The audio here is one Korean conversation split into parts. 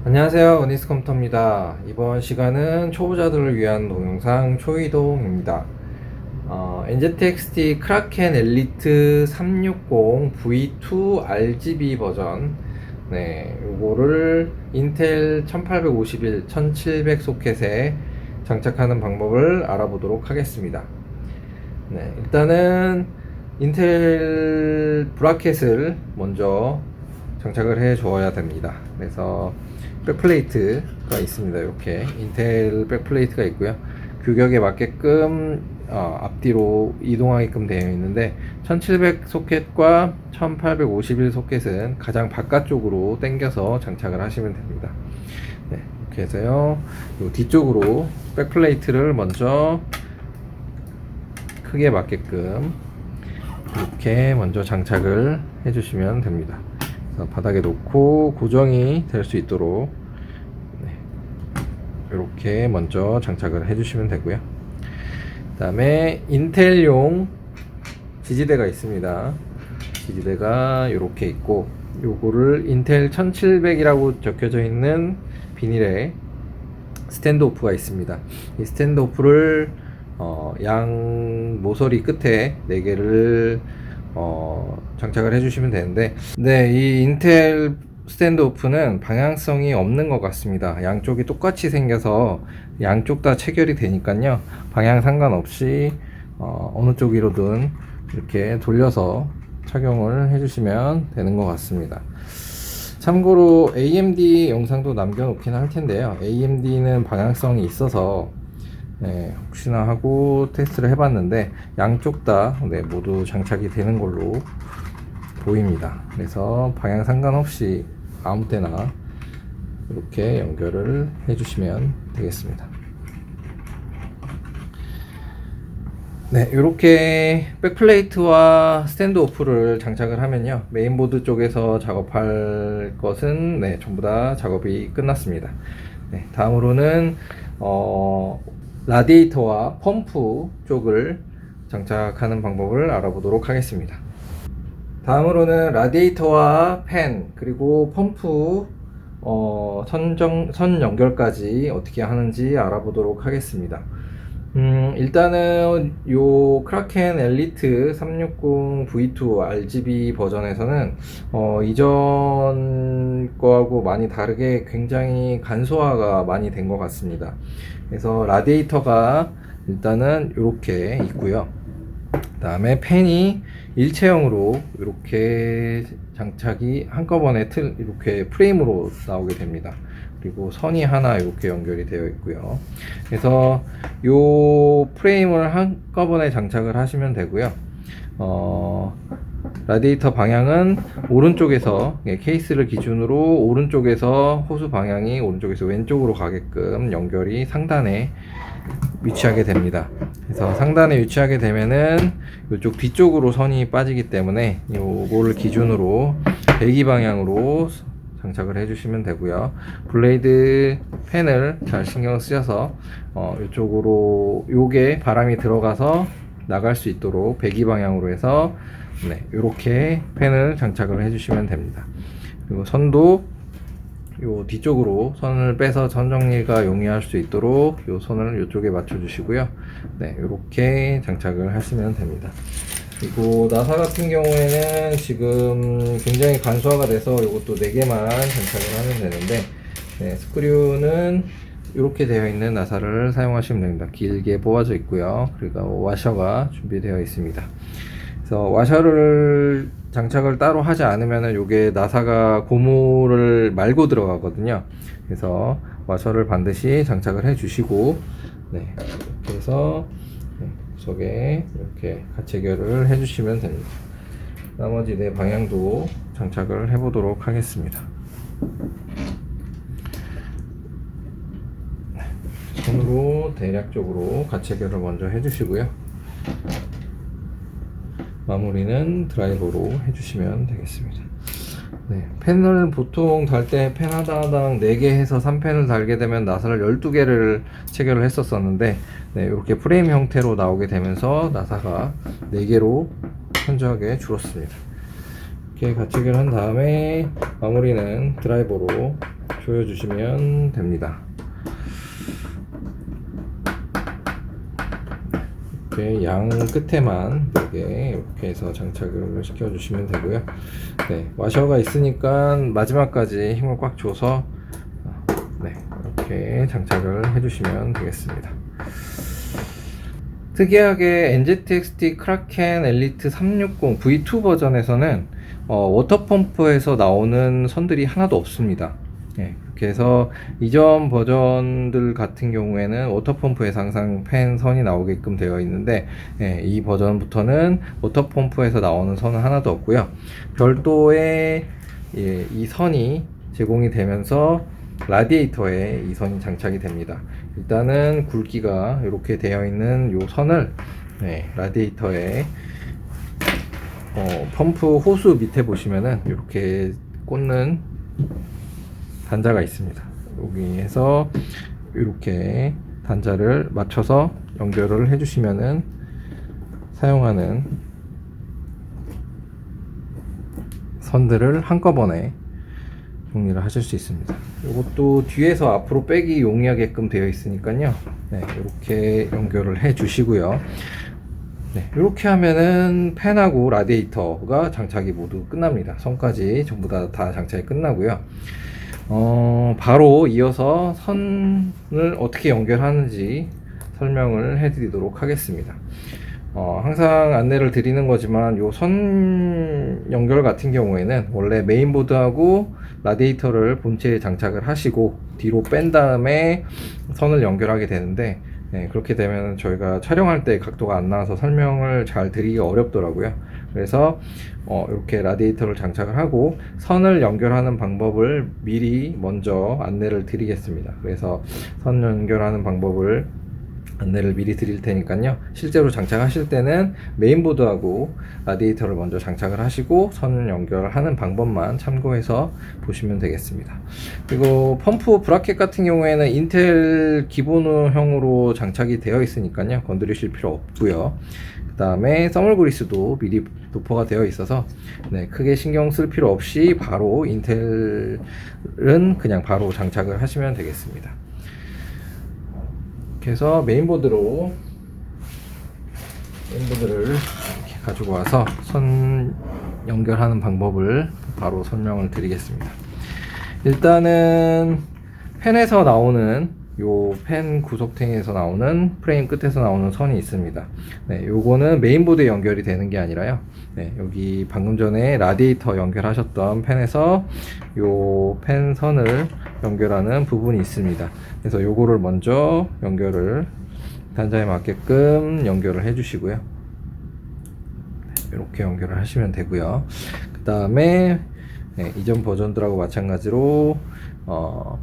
안녕하세요, 어니스 컴퓨터입니다. 이번 시간은 초보자들을 위한 동영상 초이동입니다. NZXT 크라켄 엘리트 360 V2 RGB 버전, 요거를 인텔 1851, 1700 소켓에 장착하는 방법을 알아보도록 하겠습니다. 일단은 인텔 브라켓을 먼저 장착을 해 주어야 됩니다. 그래서 백플레이트가 있습니다. 이렇게 인텔 백플레이트가 있고요. 규격에 맞게끔 앞뒤로 이동하게끔 되어 있는데 1700 소켓과 1851 소켓은 가장 바깥쪽으로 당겨서 장착을 하시면 됩니다. 이렇게 해서요. 요 뒤쪽으로 백플레이트를 먼저 크기에 맞게끔 이렇게 먼저 장착을 해주시면 됩니다. 바닥에 놓고 고정이 될 수 있도록 이렇게 먼저 장착을 해주시면 되고요. 그 다음에 인텔용 지지대가 있습니다. 지지대가 이렇게 있고, 요거를 인텔 1700이라고 적혀져 있는 비닐에 스탠드 오프가 있습니다. 이 스탠드 오프를 양 모서리 끝에 4개를 장착을 해주시면 되는데, 이 인텔 스탠드 오프는 방향성이 없는 것 같습니다. 양쪽이 똑같이 생겨서 양쪽 다 체결이 되니까요, 방향 상관없이 어느 쪽으로든 이렇게 돌려서 착용을 해주시면 되는 것 같습니다. 참고로 AMD 영상도 남겨놓긴 할 텐데요, AMD는 방향성이 있어서 혹시나 하고 테스트를 해봤는데 양쪽 다 모두 장착이 되는 걸로 보입니다. 그래서 방향 상관없이 아무 때나 이렇게 연결을 해주시면 되겠습니다. 이렇게 백플레이트와 스탠드 오프를 장착을 하면요, 메인보드 쪽에서 작업할 것은 전부 다 작업이 끝났습니다. 다음으로는 라디에이터와 펌프 쪽을 장착하는 방법을 알아보도록 하겠습니다. 다음으로는 라디에이터와 팬 그리고 펌프 선 연결까지 어떻게 하는지 알아보도록 하겠습니다. 일단은 요 크라켄 엘리트 360 V2 RGB 버전에서는 이전 거하고 많이 다르게 굉장히 간소화가 많이 된 것 같습니다. 그래서 라디에이터가 일단은 이렇게 있고요. 그 다음에 팬이 일체형으로 이렇게 장착이 한꺼번에 이렇게 프레임으로 나오게 됩니다. 그리고 선이 하나 이렇게 연결이 되어 있고요. 그래서 이 프레임을 한꺼번에 장착을 하시면 되고요. 라디에이터 방향은 오른쪽에서, 케이스를 기준으로 오른쪽에서 호수 방향이 오른쪽에서 왼쪽으로 가게끔 연결이 상단에 위치하게 됩니다. 그래서 상단에 위치하게 되면은 이쪽 뒤쪽으로 선이 빠지기 때문에 요거를 기준으로 배기 방향으로 장착을 해주시면 되고요. 블레이드 팬을 잘 신경 쓰셔서 이쪽으로 요게 바람이 들어가서 나갈 수 있도록 배기 방향으로 해서 이렇게 팬을 장착을 해주시면 됩니다. 그리고 선도 요 뒤쪽으로 선을 빼서 선 정리가 용이할 수 있도록 요 선을 이쪽에 맞춰 주시고요. 이렇게 장착을 하시면 됩니다. 그리고 나사 같은 경우에는 지금 굉장히 간소화가 돼서 이것도 4개만 장착을 하면 되는데, 스크류는 이렇게 되어 있는 나사를 사용하시면 됩니다. 길게 뽑아져 있고요. 그리고 와셔가 준비되어 있습니다. 그래서 와셔를 장착을 따로 하지 않으면 요게 나사가 고무를 말고 들어가거든요. 그래서 와셔를 반드시 장착을 해 주시고, 이렇게 해서 구석에 이렇게 가체결을 해 주시면 됩니다. 나머지 방향도 장착을 해 보도록 하겠습니다. 손으로 대략적으로 가체결을 먼저 해 주시고요. 마무리는 드라이버로 해주시면 되겠습니다. 펜을 보통 달 때 펜 하나당 4개 해서 3펜을 달게 되면 나사를 12개를 체결을 했었는데, 이렇게 프레임 형태로 나오게 되면서 나사가 4개로 현저하게 줄었습니다. 이렇게 가체결한 다음에 마무리는 드라이버로 조여주시면 됩니다. 이렇게 양 끝에만 이렇게 해서 장착을 시켜주시면 되고요. 네, 와셔가 있으니까 마지막까지 힘을 꽉 줘서 네, 이렇게 장착을 해주시면 되겠습니다. 특이하게 NZXT 크라켄 엘리트 360 V2 버전에서는 워터펌프에서 나오는 선들이 하나도 없습니다. 예, 그래서 이전 버전들 같은 경우에는 워터펌프에서 항상 팬 선이 나오게끔 되어 있는데, 예, 이 버전부터는 워터펌프에서 나오는 선은 하나도 없고요. 별도의 이 선이 제공이 되면서 라디에이터에 이 선이 장착이 됩니다. 일단은 굵기가 이렇게 되어 있는 이 선을 라디에이터에 펌프 호수 밑에 보시면은 이렇게 꽂는 단자가 있습니다. 여기에서 이렇게 단자를 맞춰서 연결을 해주시면은 사용하는 선들을 한꺼번에 정리를 하실 수 있습니다. 이것도 뒤에서 앞으로 빼기 용이하게끔 되어 있으니까요. 네, 이렇게 연결을 해 주시고요. 네, 이렇게 하면은 팬하고 라디에이터가 장착이 모두 끝납니다. 선까지 전부 다 장착이 끝나고요. 바로 이어서 선을 어떻게 연결하는지 설명을 해 드리도록 하겠습니다. 항상 안내를 드리는 거지만 요 선 연결 같은 경우에는 원래 메인보드하고 라디에이터를 본체에 장착을 하시고 뒤로 뺀 다음에 선을 연결하게 되는데, 그렇게 되면 저희가 촬영할 때 각도가 안 나와서 설명을 잘 드리기가 어렵더라고요. 그래서 이렇게 라디에이터를 장착을 하고 선을 연결하는 방법을 미리 먼저 안내를 드리겠습니다. 그래서 선 연결하는 방법을 안내를 미리 드릴 테니까요. 실제로 장착하실 때는 메인보드하고 라디에이터를 먼저 장착을 하시고 선 연결하는 방법만 참고해서 보시면 되겠습니다. 그리고 펌프 브라켓 같은 경우에는 인텔 기본형으로 장착이 되어 있으니까요. 건드리실 필요 없고요. 그 다음에 써멀 그리스도 미리 도포가 되어 있어서 크게 신경 쓸 필요 없이 바로 인텔은 그냥 바로 장착을 하시면 되겠습니다. 그래서 메인보드를 이렇게 가지고 와서 선 연결하는 방법을 바로 설명을 드리겠습니다. 일단은 펜에서 나오는 요 펜 구석탱이에서 나오는 프레임 끝에서 나오는 선이 있습니다. 요거는 메인보드에 연결이 되는 게 아니라요. 여기 방금 전에 라디에이터 연결하셨던 펜에서 요 펜 선을 연결하는 부분이 있습니다. 그래서 요거를 먼저 연결을 단자에 맞게끔 연결을 해 주시고요. 이렇게 연결을 하시면 되고요. 그 다음에 이전 버전들하고 마찬가지로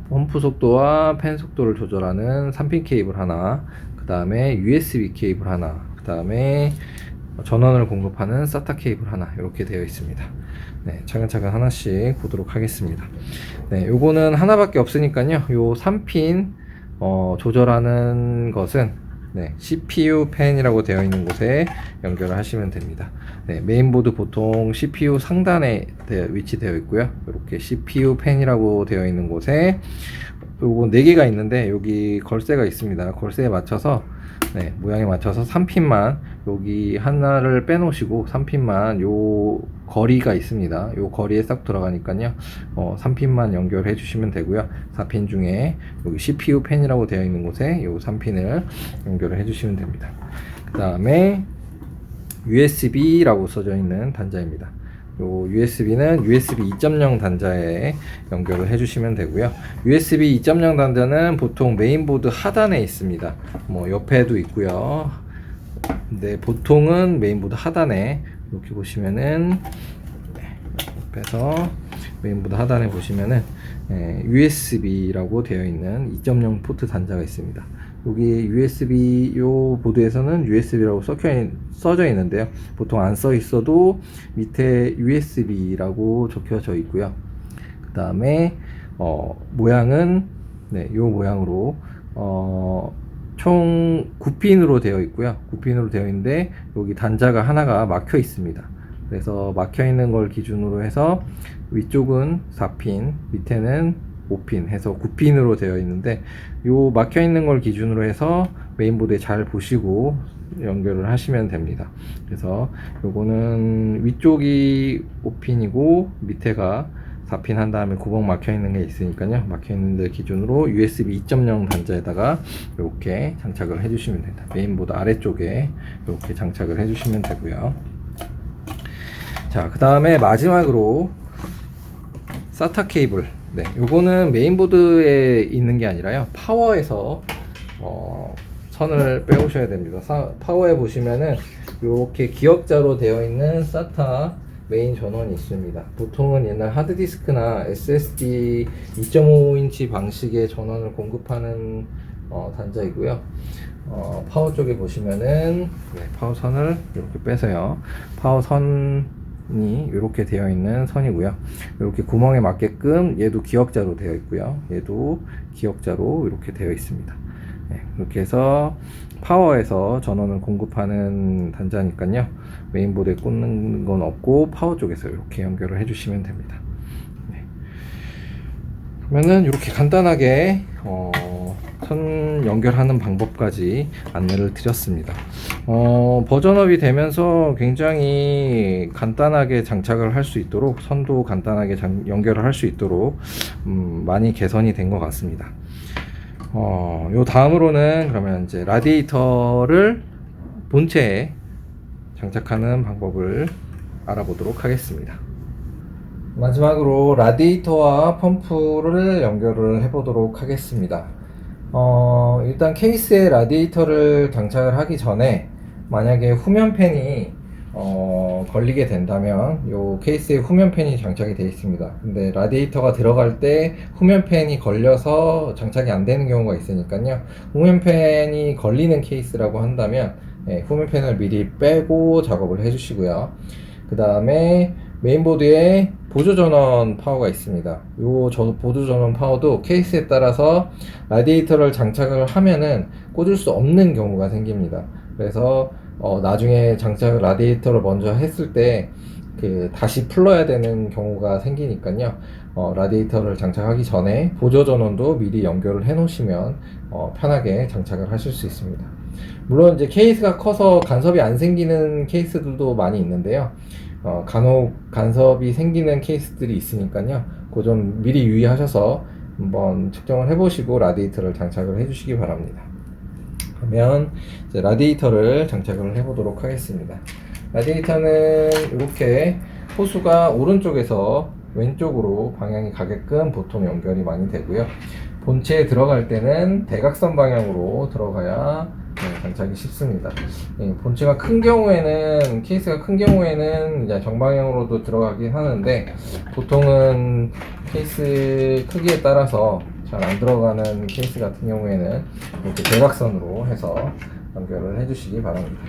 펌프 속도와 펜 속도를 조절하는 3핀 케이블 하나, 그 다음에 USB 케이블 하나, 그 다음에 전원을 공급하는 SATA 케이블 하나, 이렇게 되어 있습니다. 차근차근 하나씩 보도록 하겠습니다. 요거는 하나밖에 없으니까요. 요 3핀 조절하는 것은 CPU 펜이라고 되어 있는 곳에 연결을 하시면 됩니다. 메인보드 보통 CPU 상단에 위치되어 있고요. 이렇게 CPU 펜이라고 되어 있는 곳에 요거 4개가 있는데 여기 걸쇠가 있습니다. 걸쇠에 맞춰서 모양에 맞춰서 3핀만 여기 하나를 빼놓으시고 3핀만 요 거리가 있습니다. 요 거리에 싹 들어가니까요. 3핀만 연결해 주시면 되고요. 4핀 중에 여기 CPU 펜이라고 되어 있는 곳에 요 3핀을 연결을 해 주시면 됩니다. 그 다음에 USB라고 써져 있는 단자입니다. 요 USB는 USB 2.0 단자에 연결을 해주시면 되고요. USB 2.0 단자는 보통 메인보드 하단에 있습니다. 뭐 옆에도 있고요. 근데 보통은 메인보드 하단에 이렇게 보시면은 옆에서 메인보드 하단에 보시면은 USB라고 되어 있는 2.0 포트 단자가 있습니다. 여기 USB 요 보드에서는 USB라고 써져 있는데요. 보통 안 써 있어도 밑에 USB라고 적혀져 있고요. 그 다음에 모양은 요 모양으로 총 9핀으로 되어 있고요. 9핀으로 되어 있는데 여기 단자가 하나가 막혀 있습니다. 그래서 막혀 있는 걸 기준으로 해서 위쪽은 4핀, 밑에는 5핀 해서 9핀으로 되어 있는데, 요 막혀 있는 걸 기준으로 해서 메인보드에 잘 보시고 연결을 하시면 됩니다. 그래서 요거는 위쪽이 5핀이고 밑에가 4핀 한 다음에 구멍 막혀 있는 게 있으니까요. 막혀 있는 데 기준으로 USB 2.0 단자에다가 이렇게 장착을 해 주시면 됩니다. 메인보드 아래쪽에 이렇게 장착을 해 주시면 되고요. 자, 그 다음에 마지막으로 SATA 케이블. 네, 요거는 메인보드에 있는 게 아니라요, 파워에서 선을 빼오셔야 됩니다. 파워에 보시면은 이렇게 기역자로 되어 있는 SATA 메인 전원이 있습니다. 보통은 옛날 하드디스크나 SSD 2.5인치 방식의 전원을 공급하는 단자이고요. 파워 쪽에 보시면은 파워선을 이렇게 빼서요, 파워선이 이렇게 되어 있는 선이고요. 이렇게 구멍에 맞게끔 얘도 기역자로 되어 있고요, 얘도 기역자로 이렇게 되어 있습니다. 네, 이렇게 해서 파워에서 전원을 공급하는 단자니까요, 메인보드에 꽂는 건 없고 파워 쪽에서 이렇게 연결을 해주시면 됩니다. 네. 그러면은 이렇게 간단하게 선 연결하는 방법까지 안내를 드렸습니다. 버전업이 되면서 굉장히 간단하게 장착을 할 수 있도록, 선도 간단하게 연결을 할 수 있도록 많이 개선이 된 것 같습니다. 요 다음으로는 그러면 이제 라디에이터를 본체에 장착하는 방법을 알아보도록 하겠습니다. 마지막으로 라디에이터와 펌프를 연결을 해 보도록 하겠습니다. 일단 케이스에 라디에이터를 장착을 하기 전에 만약에 후면팬이 걸리게 된다면 요 케이스에 후면팬이 장착이 되어 있습니다. 근데 라디에이터가 들어갈 때 후면팬이 걸려서 장착이 안 되는 경우가 있으니까요, 후면팬이 걸리는 케이스라고 한다면 후면팬을 미리 빼고 작업을 해 주시고요. 그 다음에 메인보드에 보조전원 파워가 있습니다. 요 보조전원 파워도 케이스에 따라서 라디에이터를 장착을 하면은 꽂을 수 없는 경우가 생깁니다. 그래서 나중에 라디에이터를 먼저 했을 때 다시 풀러야 되는 경우가 생기니까요, 라디에이터를 장착하기 전에 보조전원도 미리 연결을 해 놓으시면 편하게 장착을 하실 수 있습니다. 물론 이제 케이스가 커서 간섭이 안 생기는 케이스들도 많이 있는데요, 간혹 간섭이 생기는 케이스들이 있으니까요, 그 점 미리 유의하셔서 한번 측정을 해보시고 라디에이터를 장착을 해주시기 바랍니다. 그러면 이제 라디에이터를 장착을 해보도록 하겠습니다. 라디에이터는 이렇게 호수가 오른쪽에서 왼쪽으로 방향이 가게끔 보통 연결이 많이 되고요. 본체에 들어갈 때는 대각선 방향으로 들어가야 장착이 쉽습니다. 본체가 큰 경우에는, 케이스가 큰 경우에는 이제 정방향으로도 들어가긴 하는데, 보통은 케이스 크기에 따라서 잘 안 들어가는 케이스 같은 경우에는 이렇게 대각선으로 해서 연결을 해주시기 바랍니다.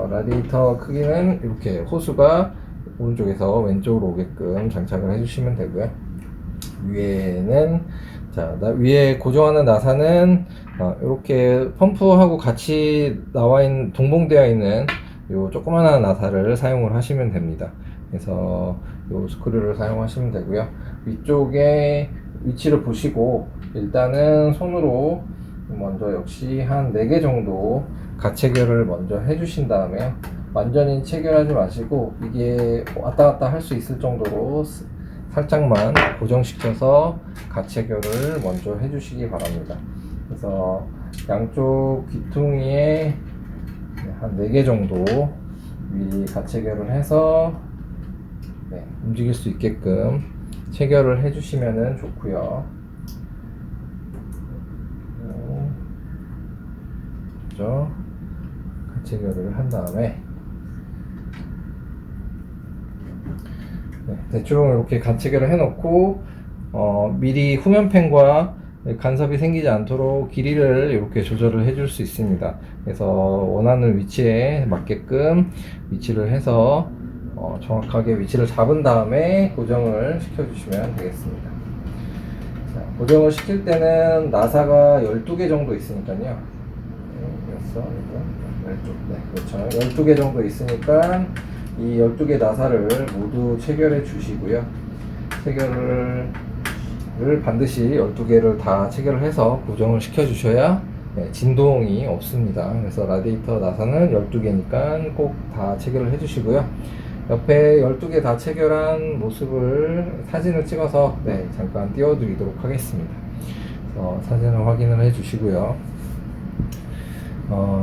라디에이터 크기는 이렇게 호수가 오른쪽에서 왼쪽으로 오게끔 장착을 해주시면 되고요. 위에는 위에 고정하는 나사는 이렇게 펌프하고 같이 동봉되어 있는 요 조그만한 나사를 사용을 하시면 됩니다. 그래서 요 스크류를 사용하시면 되고요. 위쪽에 위치를 보시고 일단은 손으로 먼저 역시 한 4개 정도 가체결을 먼저 해주신 다음에, 완전히 체결하지 마시고 이게 왔다 갔다 할 수 있을 정도로 살짝만 고정시켜서 가체결을 먼저 해주시기 바랍니다. 그래서 양쪽 귀퉁이에 한 4개 정도 미리 가체결을 해서 움직일 수 있게끔 체결을 해주시면 좋고요. 가체결을 한 다음에 대충 이렇게 가체결을 해놓고 미리 후면팬과 간섭이 생기지 않도록 길이를 이렇게 조절을 해줄 수 있습니다. 그래서 원하는 위치에 맞게끔 위치를 해서 정확하게 위치를 잡은 다음에 고정을 시켜주시면 되겠습니다. 고정을 시킬 때는 나사가 12개 정도 있으니까요. 그렇죠. 12개 정도 있으니까 이 12개 나사를 모두 체결해 주시고요. 체결을 반드시 12개를 다 체결을 해서 고정을 시켜 주셔야 진동이 없습니다. 그래서 라디에이터 나사는 12개니까 꼭 다 체결을 해 주시고요. 옆에 12개 다 체결한 모습을 사진을 찍어서 잠깐 띄워 드리도록 하겠습니다. 사진을 확인을 해 주시고요.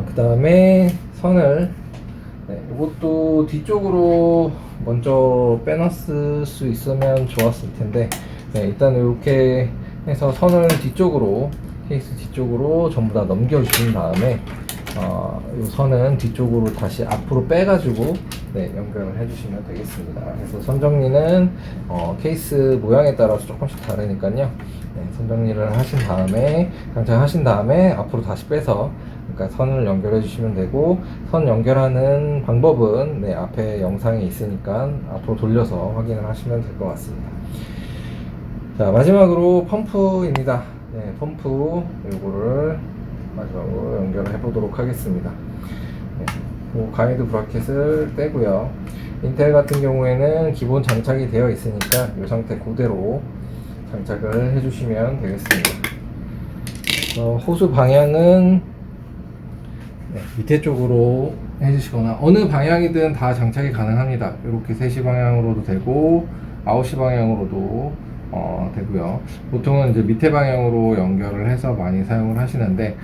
그 다음에 선을 이것도 뒤쪽으로 먼저 빼놨을 수 있으면 좋았을 텐데 일단 이렇게 해서 선을 뒤쪽으로, 케이스 뒤쪽으로 전부 다 넘겨 주신 다음에 이 선은 뒤쪽으로 다시 앞으로 빼가지고 연결을 해주시면 되겠습니다. 그래서 선 정리는 케이스 모양에 따라서 조금씩 다르니까요. 선 정리를 하신 다음에, 장착하신 다음에 앞으로 다시 빼서, 그러니까 선을 연결해 주시면 되고, 선 연결하는 방법은 앞에 영상에 있으니까 앞으로 돌려서 확인을 하시면 될 것 같습니다. 자, 마지막으로 펌프입니다. 펌프 요거를 마지막으로 연결을 해 보도록 하겠습니다. 가이드 브라켓을 떼고요. 인텔 같은 경우에는 기본 장착이 되어 있으니까 이 상태 그대로 장착을 해 주시면 되겠습니다. 호수 방향은 밑에 쪽으로 해주시거나 어느 방향이든 다 장착이 가능합니다. 이렇게 3시 방향으로도 되고 9시 방향으로도 되고요. 보통은 이제 밑에 방향으로 연결을 해서 많이 사용을 하시는데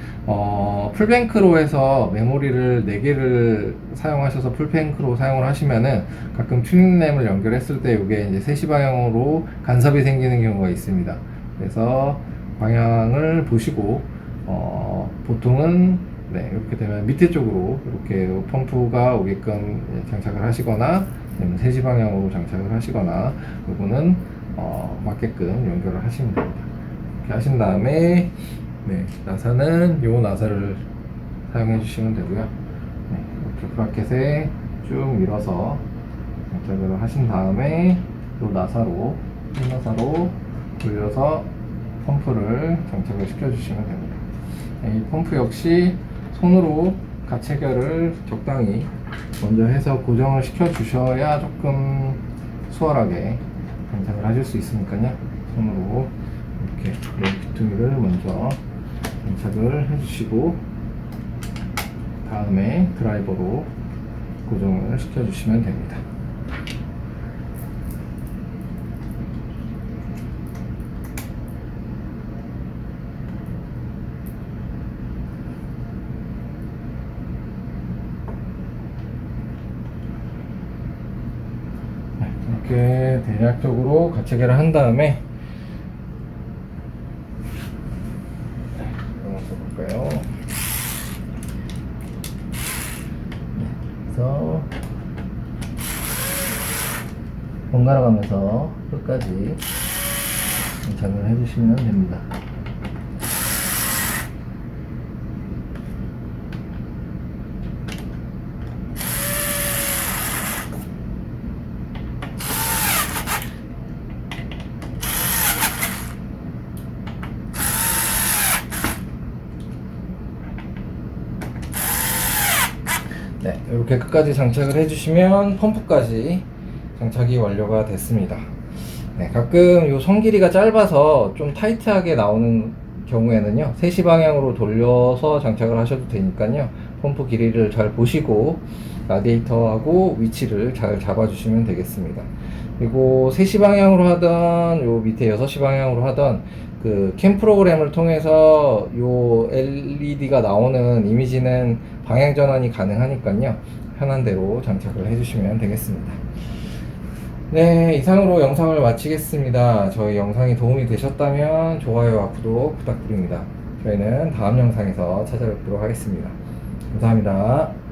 풀뱅크로 해서 메모리를 4개를 사용하셔서 풀뱅크로 사용을 하시면은 가끔 튜닝램을 연결했을 때 이게 이제 3시 방향으로 간섭이 생기는 경우가 있습니다. 그래서 방향을 보시고 보통은 이렇게 되면 밑에 쪽으로 이렇게 펌프가 오게끔 장착을 하시거나 아니면 3시 방향으로 장착을 하시거나 요거는 맞게끔 연결을 하시면 됩니다. 이렇게 하신 다음에 나사는 요 나사를 사용해 주시면 되고요. 이렇게 브라켓에 쭉 밀어서 장착을 하신 다음에 요 나사로 돌려서 펌프를 장착을 시켜 주시면 됩니다. 이 펌프 역시 손으로 가체결을 적당히 먼저 해서 고정을 시켜 주셔야 조금 수월하게 장착을 하실 수 있으니까요. 손으로 이렇게 귀퉁이를 먼저 장착을 해주시고 다음에 드라이버로 고정을 시켜 주시면 됩니다. 이렇게 대략적으로 가체결을 한 다음에 써볼까요? 그래서 번갈아 가면서 끝까지 장착을 해주시면 됩니다. 이렇게 끝까지 장착을 해주시면 펌프까지 장착이 완료가 됐습니다. 가끔 요 선 길이가 짧아서 좀 타이트하게 나오는 경우에는요 3시 방향으로 돌려서 장착을 하셔도 되니까요 펌프 길이를 잘 보시고 라디에이터하고 위치를 잘 잡아 주시면 되겠습니다. 그리고 3시 방향으로 하던 요 밑에 6시 방향으로 하던 그 캠 프로그램을 통해서 요 LED가 나오는 이미지는 방향 전환이 가능하니까요 편한 대로 장착을 해주시면 되겠습니다. 이상으로 영상을 마치겠습니다. 저희 영상이 도움이 되셨다면 좋아요와 구독 부탁드립니다. 저희는 다음 영상에서 찾아뵙도록 하겠습니다. 감사합니다.